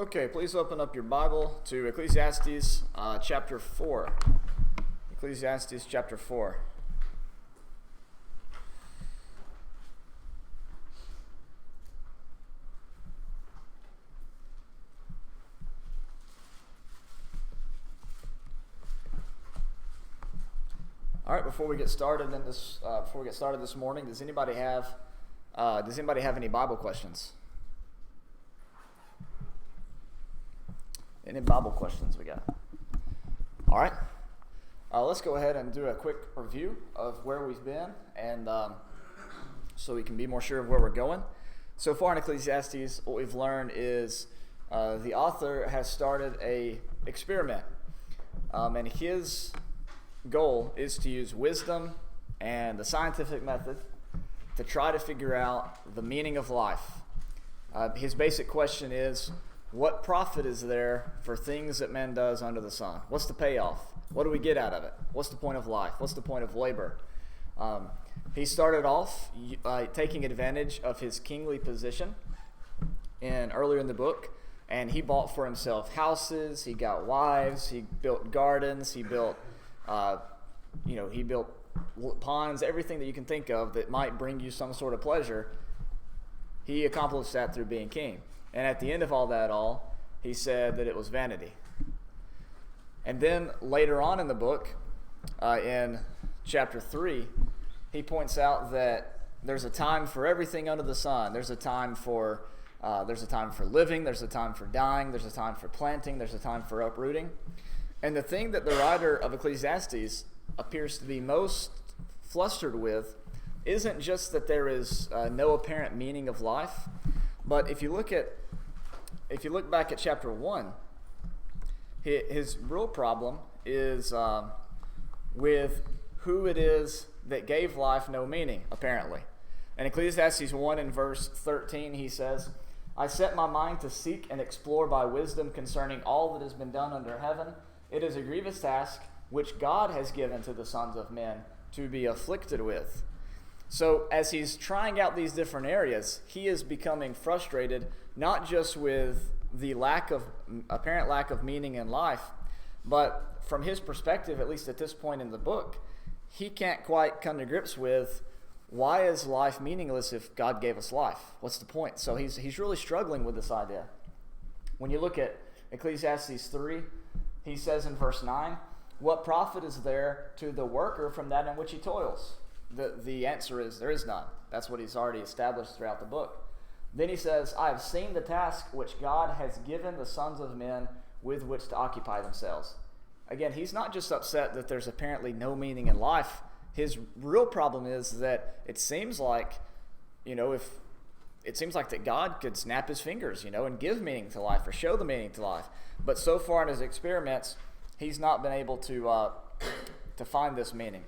Okay, please open up your Bible to Ecclesiastes chapter 4. Ecclesiastes chapter 4. All right, before we get started this morning, does anybody have any Bible questions? Any Bible questions we got? All right. Let's go ahead and do a quick review of where we've been, and so we can be more sure of where we're going. So far in Ecclesiastes, what we've learned is the author has started a experiment, and his goal is to use wisdom and the scientific method to try to figure out the meaning of life. His basic question is, what profit is there for things that man does under the sun? What's the payoff? What do we get out of it? What's the point of life? What's the point of labor? He started off by taking advantage of his kingly position earlier in the book, and he bought for himself houses, he got wives, he built gardens, he built ponds, everything that you can think of that might bring you some sort of pleasure. He accomplished that through being king. And at the end of he said that it was vanity. And then later on in the book, in chapter 3, he points out that there's a time for everything under the sun. There's a time for living. There's a time for dying. There's a time for planting. There's a time for uprooting. And the thing that the writer of Ecclesiastes appears to be most flustered with isn't just that there is no apparent meaning of life, but if you look back at chapter 1, his real problem is with who it is that gave life no meaning, apparently. In Ecclesiastes 1 and verse 13, he says, "I set my mind to seek and explore by wisdom concerning all that has been done under heaven. It is a grievous task which God has given to the sons of men to be afflicted with." So as he's trying out these different areas, he is becoming frustrated, not just with the apparent lack of meaning in life, but from his perspective, at least at this point in the book, he can't quite come to grips with, why is life meaningless if God gave us life? What's the point? So he's really struggling with this idea. When you look at Ecclesiastes 3, he says in verse 9, "What profit is there to the worker from that in which he toils?" The answer is there is none. That's what he's already established throughout the book. Then he says, "I have seen the task which God has given the sons of men with which to occupy themselves." Again, he's not just upset that there's apparently no meaning in life. His real problem is that it seems like, that God could snap his fingers, and give meaning to life or show the meaning to life. But so far in his experiments, he's not been able to find this meaning.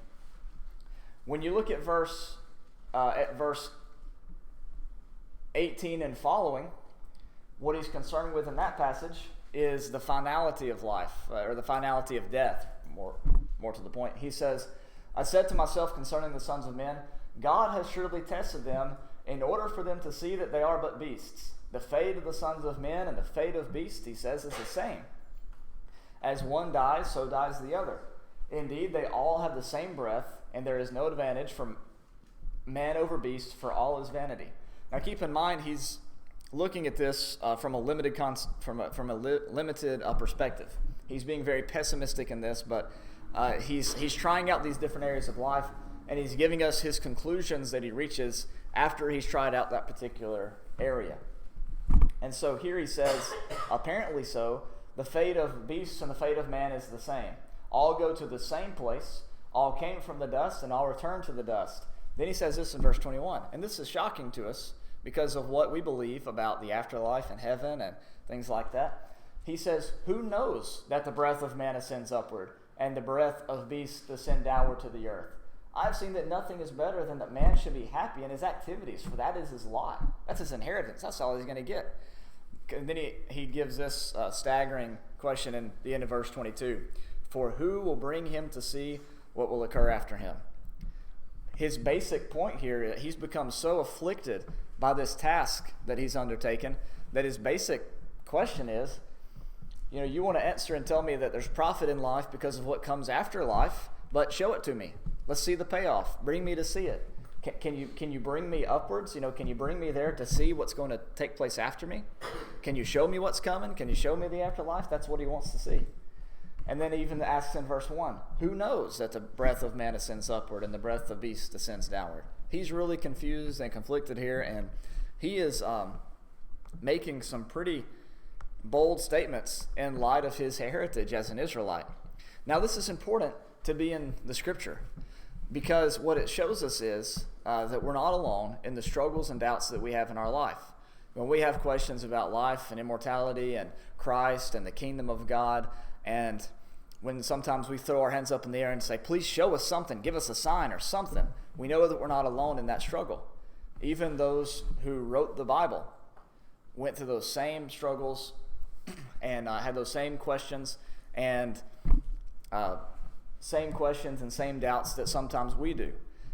When you look at verse 18 and following, what he's concerned with in that passage is the finality of life, or the finality of death, more to the point. He says, "I said to myself concerning the sons of men, God has surely tested them in order for them to see that they are but beasts. The fate of the sons of men and the fate of beasts," he says, "is the same. As one dies, so dies the other. Indeed, they all have the same breath, and there is no advantage from man over beast, for all is vanity." Now, keep in mind, he's looking at this from a limited perspective. He's being very pessimistic in this, but he's trying out these different areas of life, and he's giving us his conclusions that he reaches after he's tried out that particular area. And so here he says, apparently so, the fate of beasts and the fate of man is the same. All go to the same place, all came from the dust, and all return to the dust. Then he says this in verse 21, and this is shocking to us because of what we believe about the afterlife and heaven and things like that. He says, "Who knows that the breath of man ascends upward, and the breath of beasts descend downward to the earth? I've seen that nothing is better than that man should be happy in his activities, for that is his lot." That's his inheritance. That's all he's going to get. And then he gives this staggering question in the end of verse 22. "For who will bring him to see what will occur after him?" His basic point here, he's become so afflicted by this task that he's undertaken that his basic question is, you want to answer and tell me that there's profit in life because of what comes after life, but show it to me. Let's see the payoff. Bring me to see it. Can you bring me upwards? Can you bring me there to see what's going to take place after me? Can you show me what's coming? Can you show me the afterlife? That's what he wants to see. And then he even asks in verse 1, who knows that the breath of man ascends upward and the breath of beast descends downward? He's really confused and conflicted here, and he is making some pretty bold statements in light of his heritage as an Israelite. Now, this is important to be in the Scripture, because what it shows us is that we're not alone in the struggles and doubts that we have in our life. When we have questions about life and immortality and Christ and the kingdom of God, and when sometimes we throw our hands up in the air and say, please show us something, give us a sign or something, we know that we're not alone in that struggle. Even those who wrote the Bible went through those same struggles and had those same questions and same doubts that sometimes we do.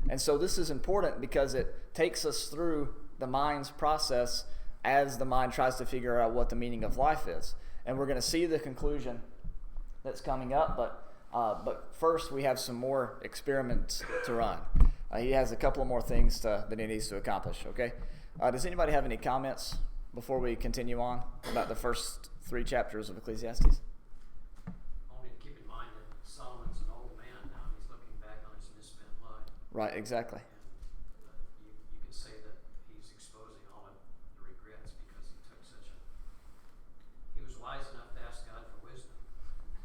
And so this is important because it takes us through the mind's process as the mind tries to figure out what the meaning of life is. And we're going to see the conclusion that's coming up, but first we have some more experiments to run. He has a couple of more things that he needs to accomplish, okay? Does anybody have any comments before we continue on about the first 3 chapters of Ecclesiastes? Only to keep in mind that Solomon's an old man now. He's looking back on his misspent life. Right, exactly. And you can say that he's exposing all of the regrets because he was wise enough to ask God for wisdom.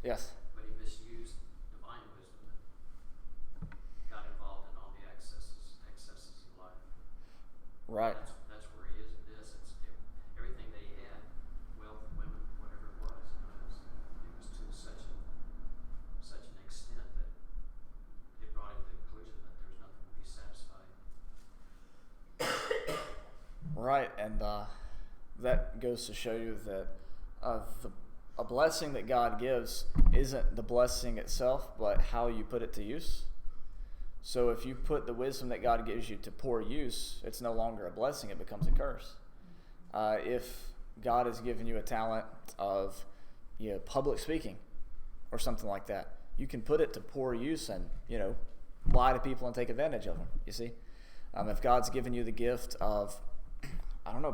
Yes. But he misused divine wisdom and got involved in all the excesses of life. Right. That's where he is in this. Everything that he had, wealth, women, whatever it was, it was to such an extent that it brought him to the conclusion that there's nothing to be satisfied. Right, and that goes to show you that a blessing that God gives isn't the blessing itself, but how you put it to use. So if you put the wisdom that God gives you to poor use, it's no longer a blessing, it becomes a curse. If God has given you a talent of public speaking or something like that, you can put it to poor use and lie to people and take advantage of them, you see. If God's given you the gift of,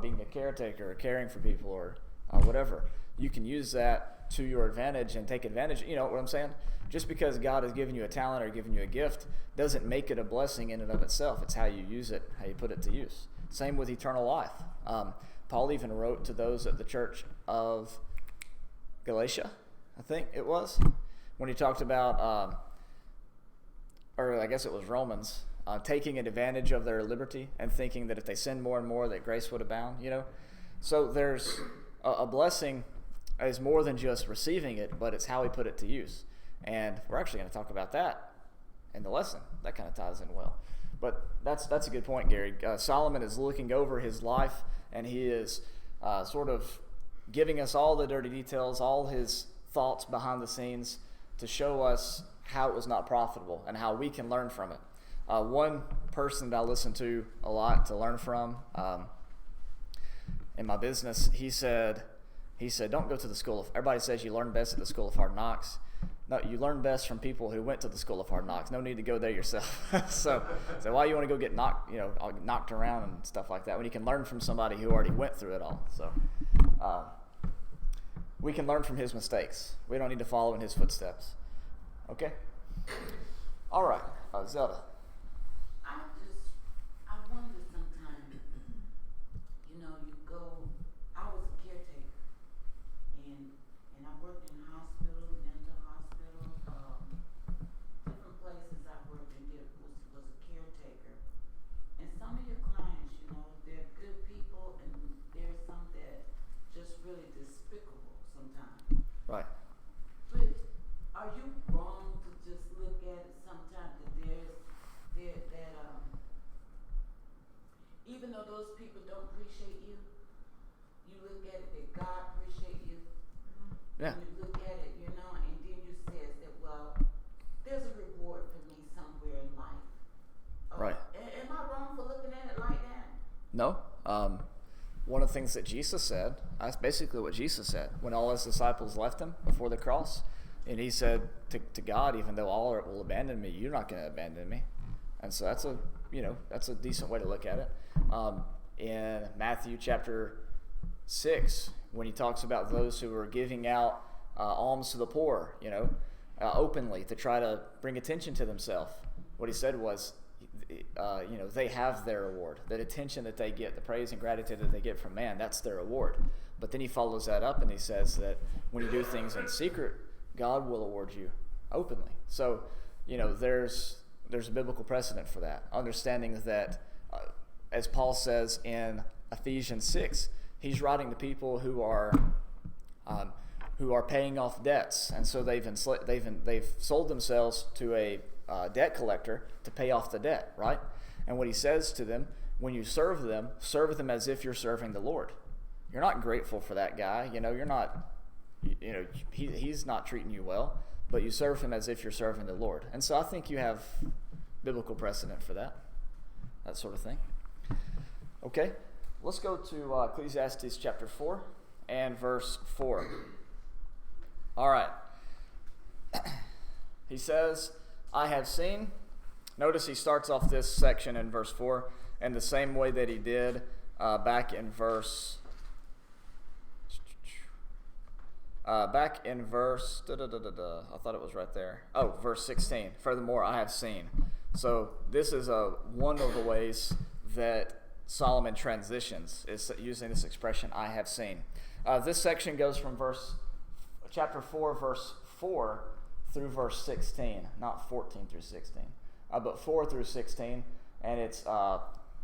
being a caretaker or caring for people or whatever, you can use that to your advantage and take advantage. You know what I'm saying? Just because God has given you a talent or given you a gift doesn't make it a blessing in and of itself. It's how you use it, how you put it to use. Same with eternal life. Paul even wrote to those at the church of Galatia, I think it was, when he talked about, or I guess it was Romans, taking advantage of their liberty and thinking that if they sin more and more that grace would abound, So there's a blessing is more than just receiving it, but it's how we put it to use. And we're actually going to talk about that in the lesson. That kind of ties in well. But that's a good point, Gary. Solomon is looking over his life, and he is sort of giving us all the dirty details, all his thoughts behind the scenes to show us how it was not profitable and how we can learn from it. One person that I listen to a lot to learn from in my business, he said, don't go to the school of, everybody says you learn best at the school of hard knocks. No, you learn best from people who went to the school of hard knocks. No need to go there yourself. so why you want to go get knocked around and stuff like that when you can learn from somebody who already went through it all? So we can learn from his mistakes. We don't need to follow in his footsteps. Okay? All right. Zelda. I wonder sometimes, you go, I was a caretaker, and I worked in hospitals, mental hospitals, different places I worked in, was a caretaker. And some of your clients, they're good people, and there's some that just really despicable sometimes. Right. But are you wrong to just look at it sometimes that even though those people don't appreciate you, you look at it that God appreciate you. Yeah. And you look at it, and then you says that, well, there's a reward for me somewhere in life. Right. Am I wrong for looking at it like that? No. one of the things that Jesus said, that's basically what Jesus said when all his disciples left him before the cross. And he said to God, even though all will abandon me, you're not going to abandon me. And so that's a decent way to look at it. In Matthew chapter 6, when he talks about those who are giving out alms to the poor, openly to try to bring attention to themselves, what he said was, they have their reward. That attention that they get, the praise and gratitude that they get from man, that's their reward. But then he follows that up and he says that when you do things in secret, God will award you openly. So, there's a biblical precedent for that. Understanding that, as Paul says in Ecclesiastes 6, he's writing to people who are paying off debts, and so they've sold themselves to a debt collector to pay off the debt, right? And what he says to them, when you serve them as if you're serving the Lord. You're not grateful for that guy, you're not, he's not treating you well, but you serve him as if you're serving the Lord. And so I think you have biblical precedent for that sort of thing. Okay, let's go to Ecclesiastes chapter 4 and verse 4. All right. He says, I have seen. Notice he starts off this section in verse 4 in the same way that he did back in verse. I thought it was right there. Oh, verse 16. Furthermore, I have seen. So this is one of the ways that Solomon transitions, is using this expression, I have seen. This section goes from chapter 4, verse 4 through verse 16, not 14 through 16, but 4 through 16, and it's,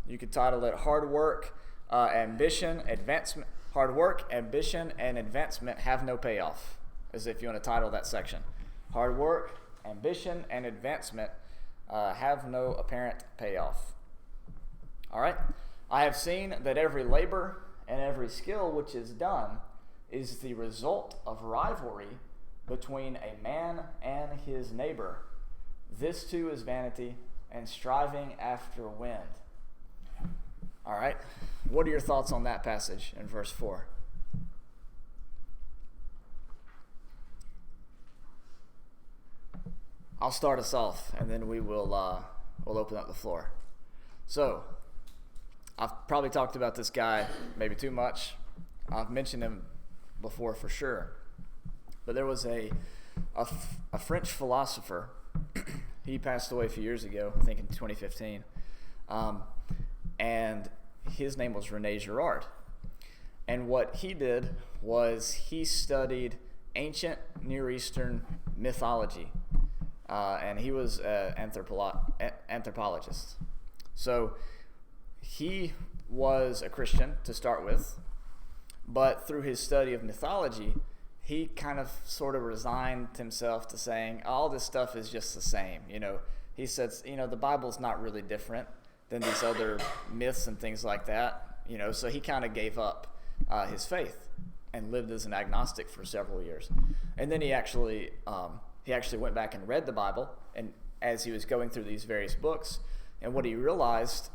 you could title it Hard Work, Ambition, Advancement. Hard work, ambition, and advancement have no payoff, as if you want to title that section. Hard work, ambition, and advancement have no apparent payoff. All right? I have seen that every labor and every skill which is done is the result of rivalry between a man and his neighbor. This too is vanity and striving after wind. All right, what are your thoughts on that passage in verse 4? I'll start us off, and then we'll open up the floor. So, I've probably talked about this guy maybe too much. I've mentioned him before for sure. But there was a French philosopher. He passed away a few years ago, I think in 2015. And his name was René Girard. And what he did was he studied ancient Near Eastern mythology. And he was an anthropologist. So he was a Christian to start with. But through his study of mythology, he kind of sort of resigned himself to saying, all this stuff is just the same. He says, the Bible's not really different than these other myths and things like that, so he kind of gave up his faith and lived as an agnostic for several years. And then he actually went back and read the Bible, and as he was going through these various books, and what he realized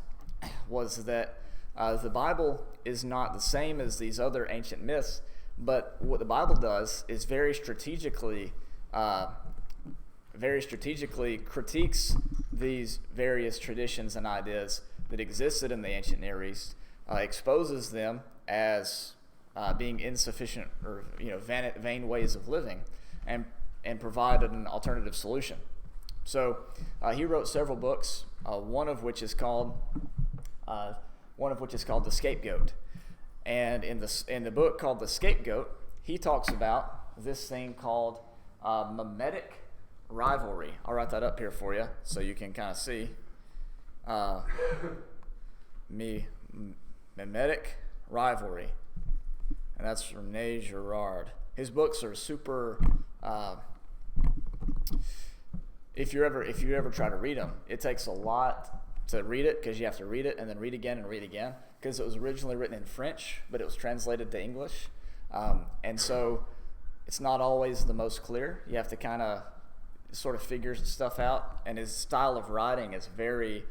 was that the Bible is not the same as these other ancient myths, but what the Bible does is very strategically critiques these various traditions and ideas that existed in the ancient Near East, exposes them as being insufficient or vain ways of living, and provided an alternative solution. So he wrote several books, one of which is called The Scapegoat. And in the book called The Scapegoat, he talks about this thing called mimetic rivalry. I'll write that up here for you so you can kind of see. Mimetic rivalry. And that's from René Girard. His books are super. If you ever try to read them, it takes a lot to read it, because you have to read it and then read again and read again, because it was originally written in French, but it was translated to English, and so it's not always the most clear. You have to kind of sort of figure stuff out, and his style of writing is very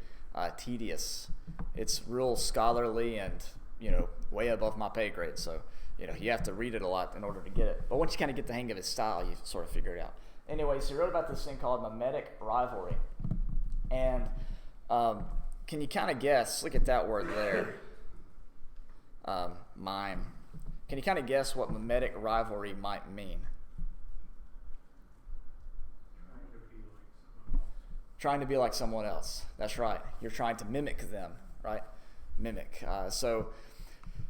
tedious. It's real scholarly and way above my pay grade. So, you have to read it a lot in order to get it. But once you kind of get the hang of his style, you sort of figure it out. Anyway, so he wrote about this thing called mimetic rivalry. And can you kind of guess, look at that word there, mime. Can you kind of guess what mimetic rivalry might mean? Trying to be like someone else. That's right. You're trying to mimic them, right? Mimic. So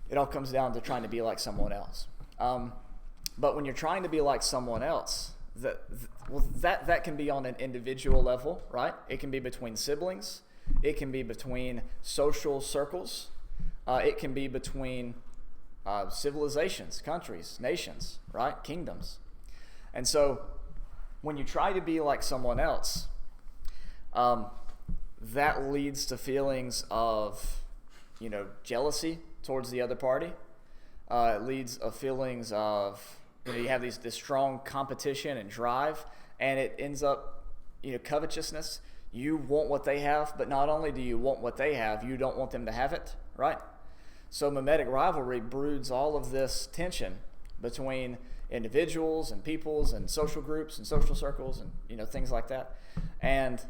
it all comes down to trying to be like someone else. But when you're trying to be like someone else, that can be on an individual level, right? It can be between siblings. It can be between social circles. It can be between civilizations, countries, nations, right? Kingdoms. And so when you try to be like someone else, that leads to feelings of, jealousy towards the other party. It leads to feelings of, you have this strong competition and drive, and it ends up, covetousness. You want what they have, but not only do you want what they have, you don't want them to have it, right? So mimetic rivalry broods all of this tension between individuals and peoples and social groups and social circles and, things like that. And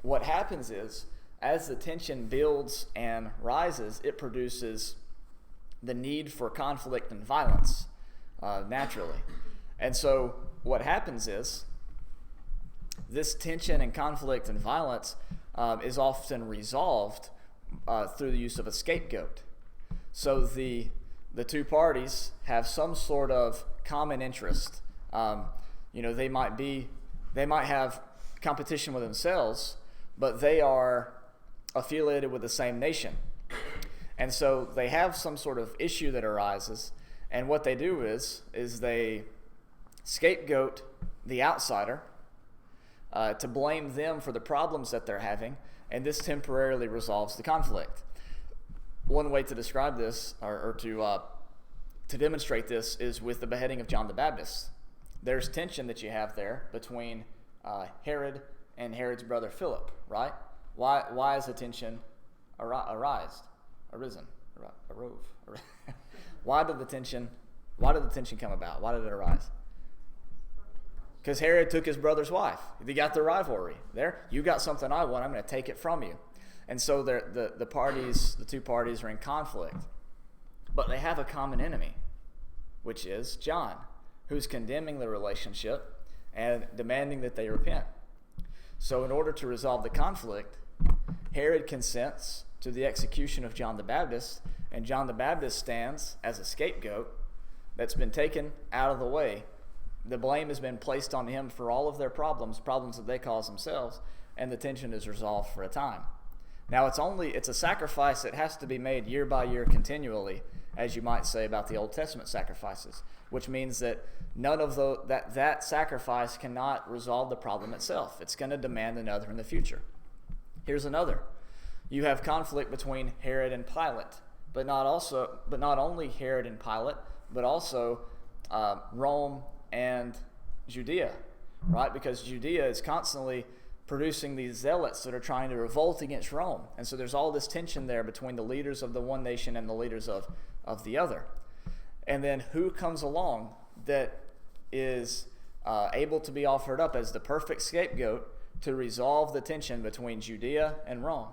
what happens is, as the tension builds and rises, it produces the need for conflict and violence naturally. And so what happens is, this tension and conflict and violence is often resolved through the use of a scapegoat. So the two parties have some sort of common interest. They might have competition with themselves, but they are affiliated with the same nation. And so they have some sort of issue that arises, and what they do is they scapegoat the outsider to blame them for the problems that they're having, and this temporarily resolves the conflict. One way to describe this, or to demonstrate this, is with the beheading of John the Baptist. There's tension that you have there between Herod and Herod's brother Philip, right? Why is the tension arisen? Why did the tension come about? Why did it arise? Because Herod took his brother's wife. They got the rivalry there. You got something I want, I'm going to take it from you. And so the two parties are in conflict. But they have a common enemy, which is John, who's condemning the relationship and demanding that they repent. So in order to resolve the conflict, Herod consents to the execution of John the Baptist, and John the Baptist stands as a scapegoat that's been taken out of the way. The blame has been placed on him for all of their problems that they cause themselves, and the tension is resolved for a time. Now it's a sacrifice that has to be made year by year continually, as you might say about the Old Testament sacrifices, which means that none of that sacrifice cannot resolve the problem itself. It's going to demand another in the future. Here's another. You have conflict between Herod and Pilate, but not only Herod and Pilate, but also Rome and Judea, right? Because Judea is constantly producing these zealots that are trying to revolt against Rome. And so there's all this tension there between the leaders of the one nation and the leaders of the other. And then who comes along that is able to be offered up as the perfect scapegoat to resolve the tension between Judea and Rome?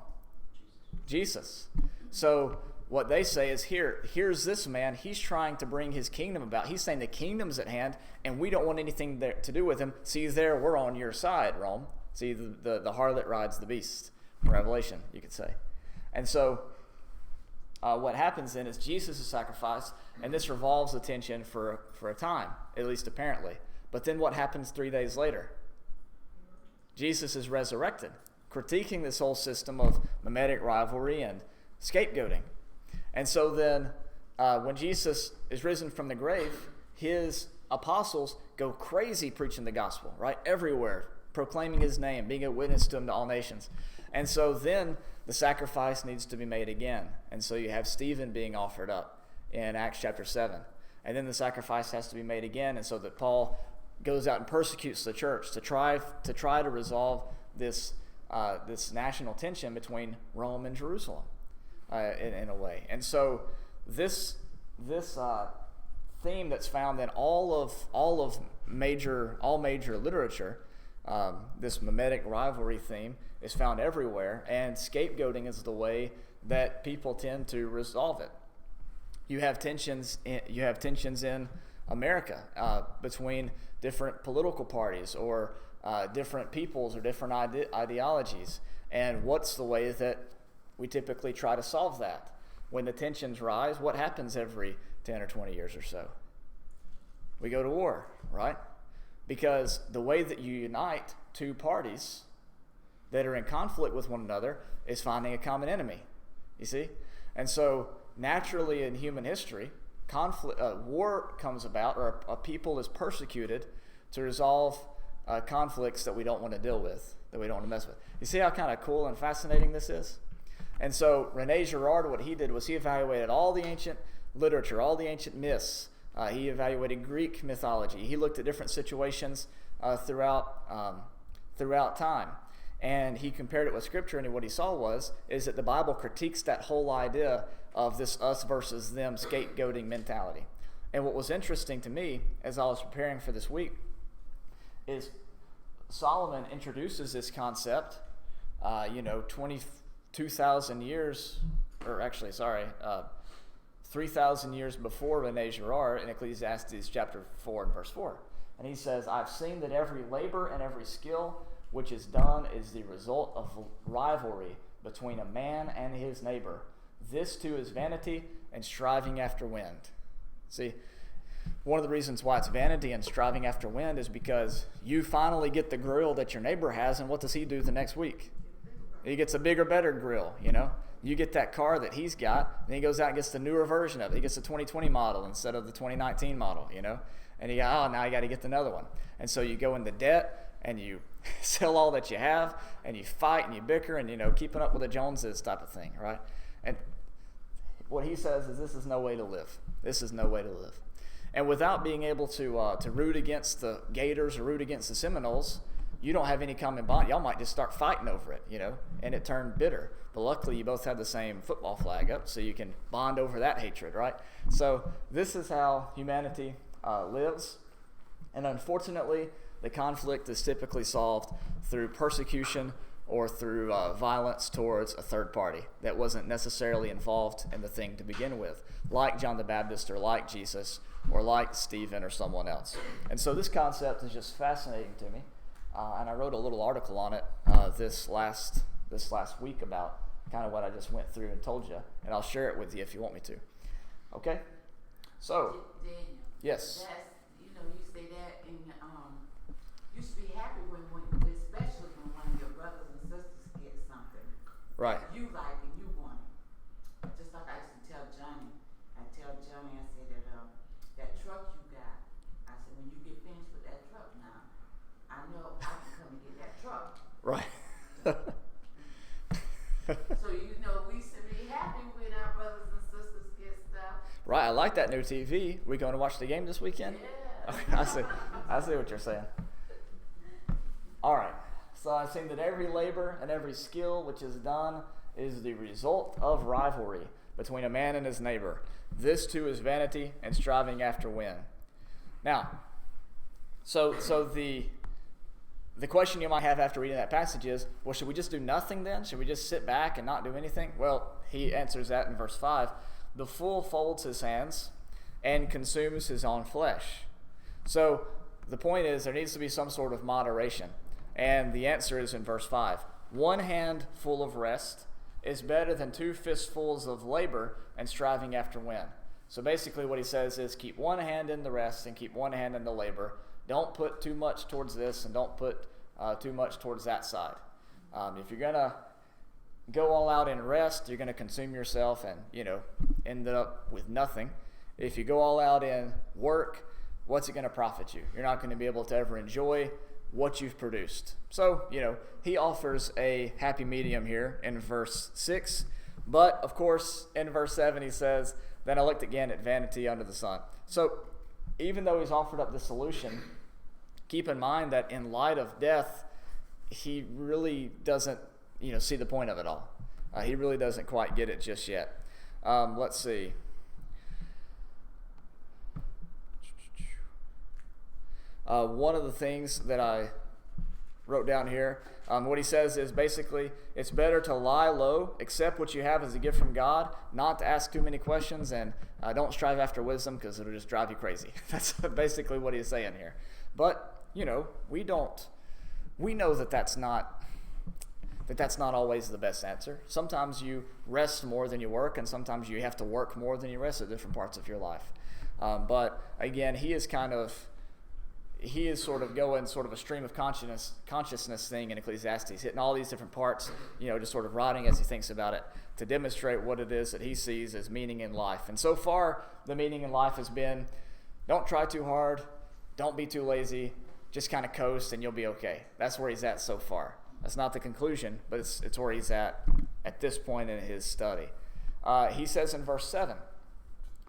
Jesus. So what they say is, here's this man, he's trying to bring his kingdom about. He's saying the kingdom's at hand, and we don't want anything there to do with him. See, there, we're on your side, Rome. See, the harlot rides the beast. Revelation, you could say. And so what happens then is Jesus is sacrificed, and this revolves the tension for a time, at least apparently. But then what happens 3 days later? Jesus is resurrected, critiquing this whole system of mimetic rivalry and scapegoating. And so then when Jesus is risen from the grave, his apostles go crazy preaching the gospel, right? Everywhere, proclaiming his name, being a witness to him to all nations. And so then the sacrifice needs to be made again. And so you have Stephen being offered up in Acts chapter 7. And then the sacrifice has to be made again. And so that Paul goes out and persecutes the church to try to resolve this national tension between Rome and Jerusalem in a way. And so this theme that's found in all major literature, this mimetic rivalry theme is found everywhere, and scapegoating is the way that people tend to resolve it. You have tensions in America between different political parties or different peoples or different ideologies. And what's the way that we typically try to solve that? When the tensions rise, what happens every 10 or 20 years or so? We go to war, right? Because the way that you unite two parties that are in conflict with one another is finding a common enemy, you see? And so naturally in human history, war comes about, or a people is persecuted to resolve conflicts that we don't want to deal with, that we don't want to mess with. You see how kind of cool and fascinating this is? And so Rene Girard, what he did was he evaluated all the ancient literature, all the ancient myths. He evaluated Greek mythology. He looked at different situations throughout time. And he compared it with Scripture, and what he saw is that the Bible critiques that whole idea of this us versus them scapegoating mentality. And what was interesting to me as I was preparing for this week is Solomon introduces this concept, 22,000 years, or actually, 3,000 years before Rene Girard in Ecclesiastes chapter 4 and verse 4. And he says, I've seen that every labor and every skill which is done is the result of rivalry between a man and his neighbor. This too is vanity and striving after wind. See, one of the reasons why it's vanity and striving after wind is because you finally get the grill that your neighbor has, and what does he do the next week? He gets a bigger, better grill, You get that car that he's got, and he goes out and gets the newer version of it. He gets the 2020 model instead of the 2019 model, And you go, now you got to get another one. And so you go into debt, and you sell all that you have, and you fight, and you bicker, and, keeping up with the Joneses type of thing, right? And what he says is this is no way to live. This is no way to live. And without being able to root against the Gators or root against the Seminoles, you don't have any common bond. Y'all might just start fighting over it, and it turned bitter. But luckily, you both have the same football flag up, so you can bond over that hatred, right? So this is how humanity lives. And unfortunately, the conflict is typically solved through persecution or through violence towards a third party that wasn't necessarily involved in the thing to begin with, like John the Baptist or like Jesus or like Stephen or someone else. And so this concept is just fascinating to me. And I wrote a little article on it this last week about kind of what I just went through and told you, and I'll share it with you if you want me to. Okay? So, Daniel, yes. That's, you say that, and you should be happy when especially when one of your brothers and sisters get something. Right. You like and you want it. Just like I used to tell Johnny. I said that truck you got, I said, when you get finished with that truck now, I know I can come and get that truck. Right. So we should be happy when our brothers and sisters get stuff. Right, I like that new TV. We going to watch the game this weekend? Yeah. Okay, I see what you're saying. All right. So I've seen that every labor and every skill which is done is the result of rivalry between a man and his neighbor. This too is vanity and striving after wind. Now, so the question you might have after reading that passage is, well, should we just do nothing then? Should we just sit back and not do anything? Well, he answers that in verse 5. The fool folds his hands and consumes his own flesh. So the point is there needs to be some sort of moderation. And the answer is in verse 5. One hand full of rest is better than two fistfuls of labor and striving after wind. So basically what he says is keep one hand in the rest and keep one hand in the labor. Don't put too much towards this and don't put too much towards that side. If you're going to go all out in rest, you're going to consume yourself and, end up with nothing. If you go all out in work, what's it going to profit you? You're not going to be able to ever enjoy what you've produced. So, he offers a happy medium here in verse 6. But, of course, in verse 7 he says, then I looked again at vanity under the sun. So, even though he's offered up the solution, keep in mind that in light of death, he really doesn't, see the point of it all. He really doesn't quite get it just yet. Let's see. One of the things that I wrote down here, what he says is basically, it's better to lie low, accept what you have as a gift from God, not to ask too many questions, and don't strive after wisdom because it'll just drive you crazy. That's basically what he's saying here. But, we know that that's not always the best answer. Sometimes you rest more than you work, and sometimes you have to work more than you rest at different parts of your life. But again, he is sort of going sort of a stream of consciousness thing in Ecclesiastes, hitting all these different parts, just sort of writing as he thinks about it to demonstrate what it is that he sees as meaning in life. And so far, the meaning in life has been, don't try too hard, don't be too lazy, just kind of coast and you'll be okay. That's where he's at so far. That's not the conclusion, but it's where he's at this point in his study. He says in verse 7,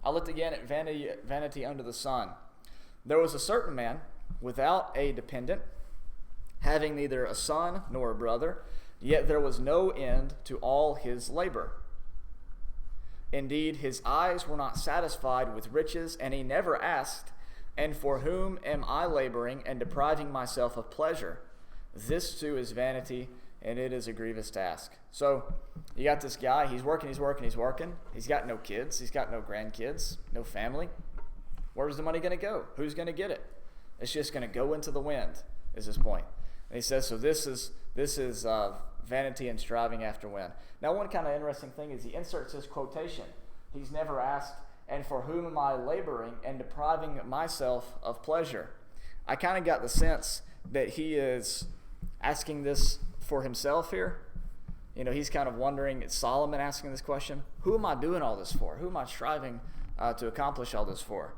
I looked again at vanity under the sun. There was a certain man without a dependent, having neither a son nor a brother, yet there was no end to all his labor. Indeed, his eyes were not satisfied with riches, and he never asked, and for whom am I laboring and depriving myself of pleasure? This too is vanity, and it is a grievous task. So you got this guy, he's working. He's got no kids, he's got no grandkids, no family. Where's the money going to go? Who's going to get it? It's just going to go into the wind, is his point. And he says, so this is vanity and striving after wind. Now, one kind of interesting thing is he inserts his quotation. He's never asked, and for whom am I laboring and depriving myself of pleasure? I kind of got the sense that he is asking this for himself here. He's kind of wondering, it's Solomon asking this question, who am I doing all this for? Who am I striving to accomplish all this for?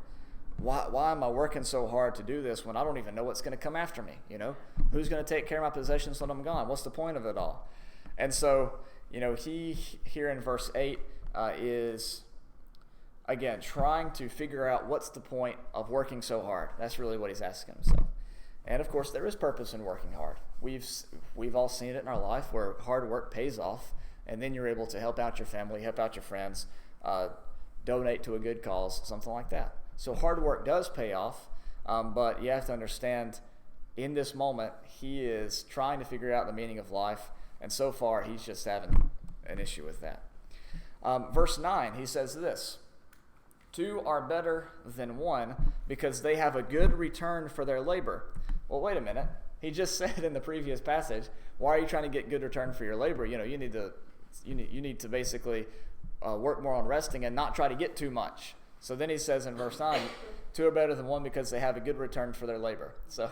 Why am I working so hard to do this when I don't even know what's going to come after me? Who's going to take care of my possessions when I'm gone? What's the point of it all? And so, he here in verse 8 is, again, trying to figure out what's the point of working so hard. That's really what he's asking himself. And of course, there is purpose in working hard. We've all seen it in our life where hard work pays off, and then you're able to help out your family, help out your friends, donate to a good cause, something like that. So hard work does pay off, but you have to understand, in this moment, he is trying to figure out the meaning of life, and so far he's just having an issue with that. Verse 9, he says this, 2 are better than 1 because they have a good return for their labor. Well, wait a minute. He just said in the previous passage, why are you trying to get good return for your labor? You need to basically work more on resting and not try to get too much. So then he says in verse 9, 2 are better than 1 because they have a good return for their labor. So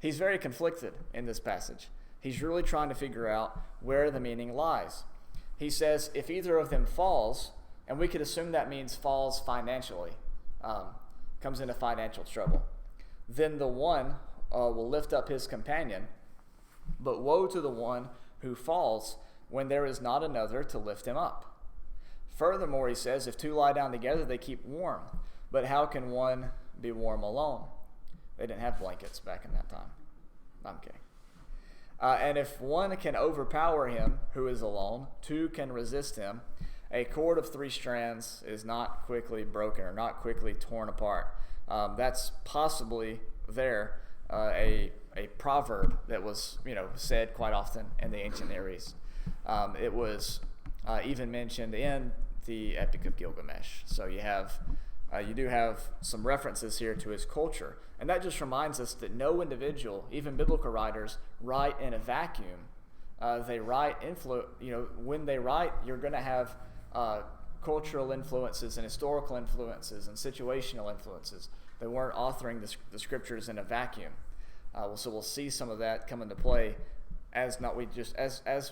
he's very conflicted in this passage. He's really trying to figure out where the meaning lies. He says, if either of them falls, and we could assume that means falls financially, comes into financial trouble, then the one will lift up his companion, but woe to the one who falls when there is not another to lift him up. Furthermore, he says, if 2 lie down together, they keep warm. But how can one be warm alone? They didn't have blankets back in that time. I'm kidding. And if 1 can overpower him who is alone, 2 can resist him. A cord of 3 strands is not quickly broken or not quickly torn apart. That's possibly a proverb that was said quite often in the ancient Near East. It was even mentioned in the Epic of Gilgamesh. So you do have some references here to his culture, and that just reminds us that no individual, even biblical writers, write in a vacuum. They write when they write, you're going to have cultural influences and historical influences and situational influences. They weren't authoring the scriptures in a vacuum. So we'll see some of that come into play as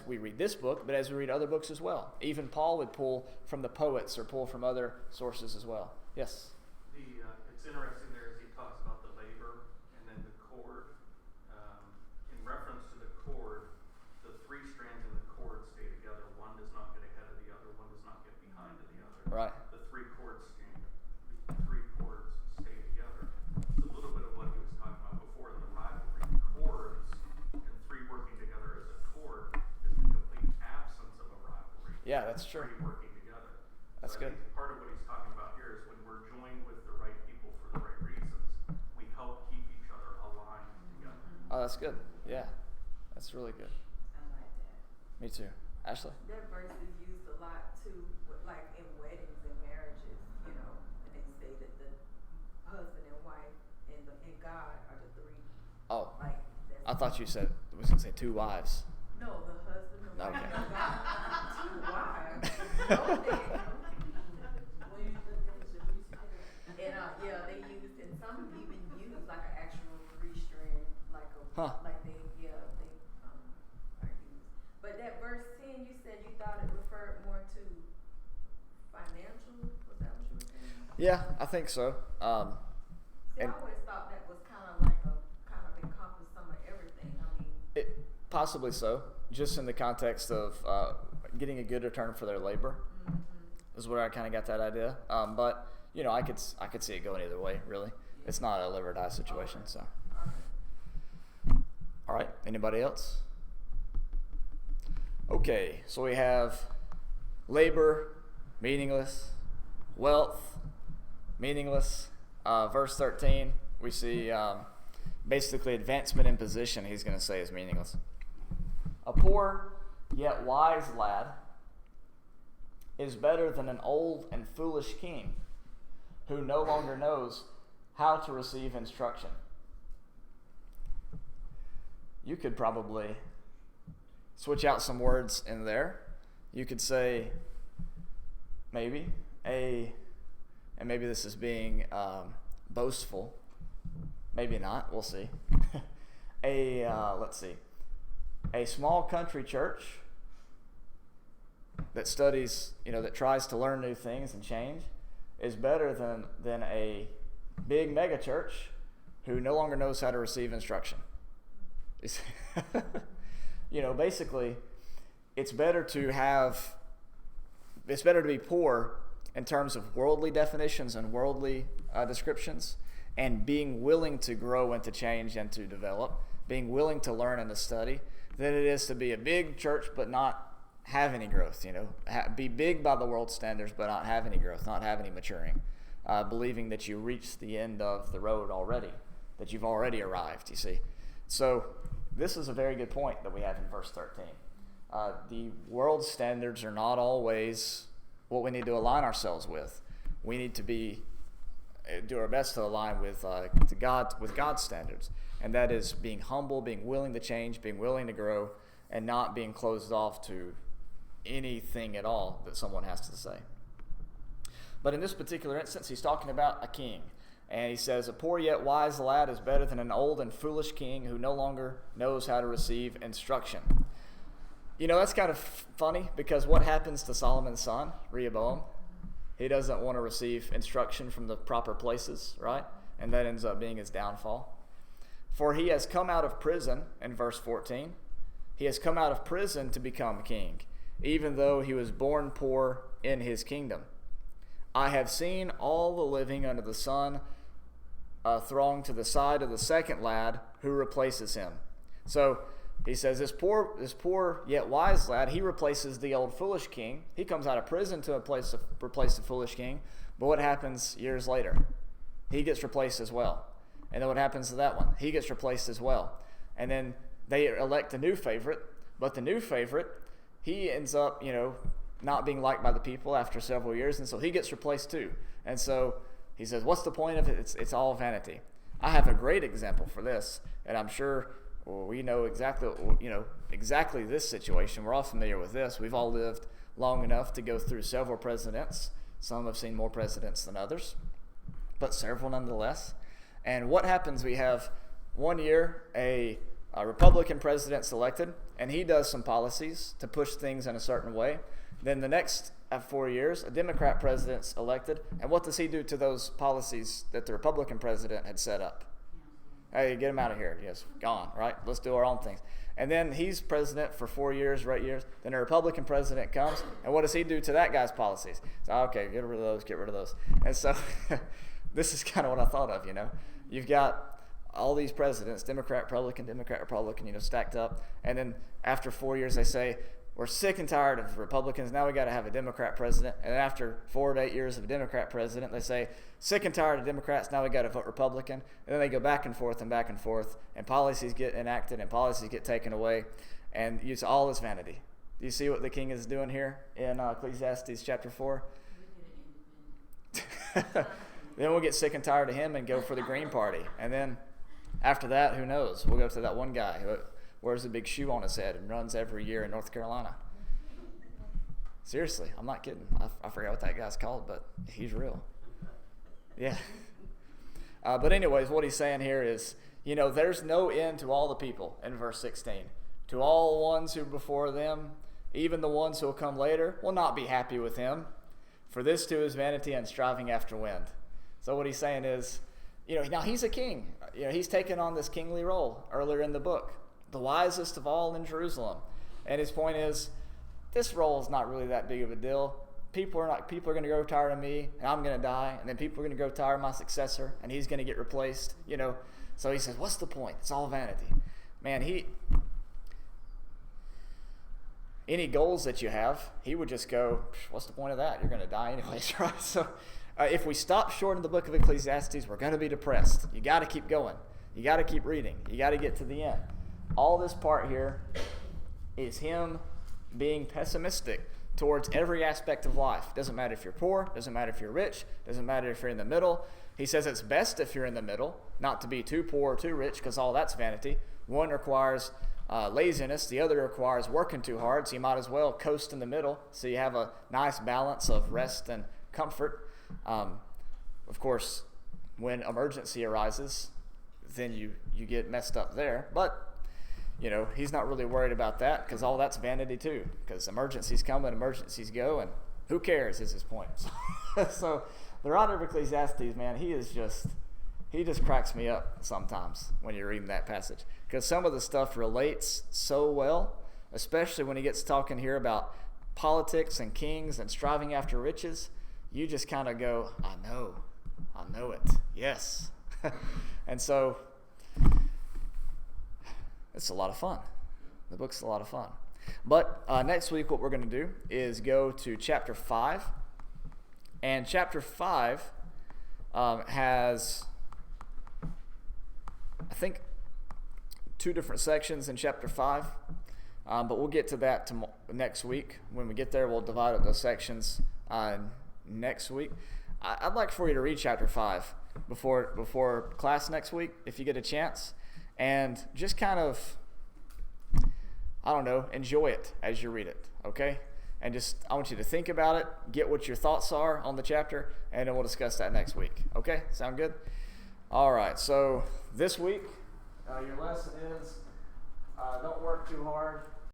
we read this book, but as we read other books as well. Even Paul would pull from the poets or pull from other sources as well. Yes? It's interesting there as he talks about the labor and then the cord. In reference to the cord, the 3 strands in the cord stay together. One does not get ahead of the other. One does not get behind of the other. Right. The 3 cords stay together. It's a little bit of what he was talking about before in the rivalry. Cords and 3 working together as a cord is the complete absence of a rivalry. Yeah, that's true. 3 working together. That's So I good. think part of what he's talking about here is when we're joined with the right people for the right reasons, we help keep each other Oh, that's good. Yeah, that's really good. I like that. Me too. Ashley? That verse is used a lot too, like in weddings and marriages, and they say that the husband and wife and God are the three. Oh, Like I thought you said, I was going to say 2 wives. no, the husband and wife. Okay. And God, two wives. No, and they use, and some even use like an actual 3-strand, like Huh. like they are used. But that verse 10, you said you thought it referred more to financial. Was that what you were saying? Yeah, I think so. See, And I always thought that was kind of like encompass some of everything. I mean, it possibly so, just in the context of getting a good return for their labor, is where I kind of got that idea. But I could see it going either way. Really, it's not a live or die situation. So, all right. Anybody else? Okay, so we have labor, meaningless; wealth, meaningless. Verse 13, we see basically advancement in position, he's going to say, is meaningless. A poor yet wise lad is better than an old and foolish king who no longer knows how to receive instruction. You could probably switch out some words in there. You could say maybe and maybe this is being boastful. Maybe not. We'll see. Let's see. A small country church that studies, that tries to learn new things and change, is better than a big mega church who no longer knows how to receive instruction. Basically, it's better to be poor in terms of worldly definitions and worldly descriptions, and being willing to grow and to change and to develop, being willing to learn and to study, than it is to be a big church but not have any growth. Be big by the world standards but not have any growth, not have any maturing, believing that you reached the end of the road already, that you've already arrived, you see. So this is a very good point that we have in verse 13. The world standards are not always what we need to align ourselves with. We need to do our best to align with God's standards, and that is being humble, being willing to change, being willing to grow, and not being closed off to anything at all that someone has to say. But in this particular instance, he's talking about a king, and he says, a poor yet wise lad is better than an old and foolish king who no longer knows how to receive instruction. That's kind of funny, because what happens to Solomon's son, Rehoboam? He doesn't want to receive instruction from the proper places, right? And that ends up being his downfall. For he has come out of prison, in verse 14, he has come out of prison to become king, even though he was born poor in his kingdom. I have seen all the living under the sun throng to the side of the second lad who replaces him. So he says this poor yet wise lad, he replaces the old foolish king. He comes out of prison to replace the foolish king. But what happens years later? He gets replaced as well. And then what happens to that one? He gets replaced as well. And then they elect a new favorite. But the new favorite, he ends up, not being liked by the people after several years. And so he gets replaced too. And so he says, what's the point of it? It's all vanity. I have a great example for this. And I'm sure we know exactly this situation. We're all familiar with this. We've all lived long enough to go through several presidents. Some have seen more presidents than others, but several nonetheless. And what happens? We have one year a Republican president's elected, and he does some policies to push things in a certain way. Then the next 4 years, a Democrat president's elected, and what does he do to those policies that the Republican president had set up? Hey, get him out of here. Yes, gone, right? Let's do our own things. And then he's president for 4 years, right years. Then a Republican president comes, and what does he do to that guy's policies? So, okay, get rid of those. And so this is kind of what I thought of, You've got all these presidents, Democrat, Republican, stacked up. And then after 4 years, they say, we're sick and tired of Republicans. Now we got to have a Democrat president. And after 4 to 8 years of a Democrat president, they say, sick and tired of Democrats. Now we got to vote Republican. And then they go back and forth, and policies get enacted and policies get taken away. And it's all this vanity. Do you see what the king is doing here in Ecclesiastes chapter 4? Then we'll get sick and tired of him and go for the Green Party. And then after that, who knows? We'll go to that one guy who wears a big shoe on his head and runs every year in North Carolina. Seriously, I'm not kidding. I forgot what that guy's called, but he's real. Yeah. But anyways, what he's saying here is, there's no end to all the people in verse 16. To all ones who before them, even the ones who will come later, will not be happy with him. For this too is vanity and striving after wind. So what he's saying is, now he's a king. He's taken on this kingly role earlier in the book, the wisest of all in Jerusalem. And his point is, this role is not really that big of a deal. People are going to grow tired of me, and I'm going to die, and then people are going to grow tired of my successor, and he's going to get replaced. So he says, what's the point? It's all vanity. Man, any goals that you have, he would just go, what's the point of that? You're going to die anyways, right? So if we stop short in the book of Ecclesiastes, we're going to be depressed. You got to keep going. You got to keep reading. You got to get to the end. All this part here is him being pessimistic towards every aspect of life. Doesn't matter if you're poor, doesn't matter if you're rich, doesn't matter if you're in the middle. He says it's best if you're in the middle, not to be too poor or too rich, because all that's vanity. One requires laziness, the other requires working too hard, so you might as well coast in the middle so you have a nice balance of rest and comfort. Of course, when emergency arises, then you get messed up there. But he's not really worried about that, because all that's vanity too, because emergencies come and emergencies go, and who cares is his point. So the writer of Ecclesiastes, man, he just cracks me up sometimes when you're reading that passage, because some of the stuff relates so well, especially when he gets talking here about politics and kings and striving after riches. You just kind of go, I know it, yes. And so it's a lot of fun. The book's a lot of fun. But next week what we're going to do is go to chapter 5. And chapter 5 has, I think, 2 different sections in chapter 5. But we'll get to that next week. When we get there, we'll divide up those sections next week. I'd like for you to read chapter 5 before class next week, if you get a chance. And just kind of, enjoy it as you read it, okay? And I want you to think about it, get what your thoughts are on the chapter, and then we'll discuss that next week, okay? Sound good? All right, so this week, your lesson is don't work too hard.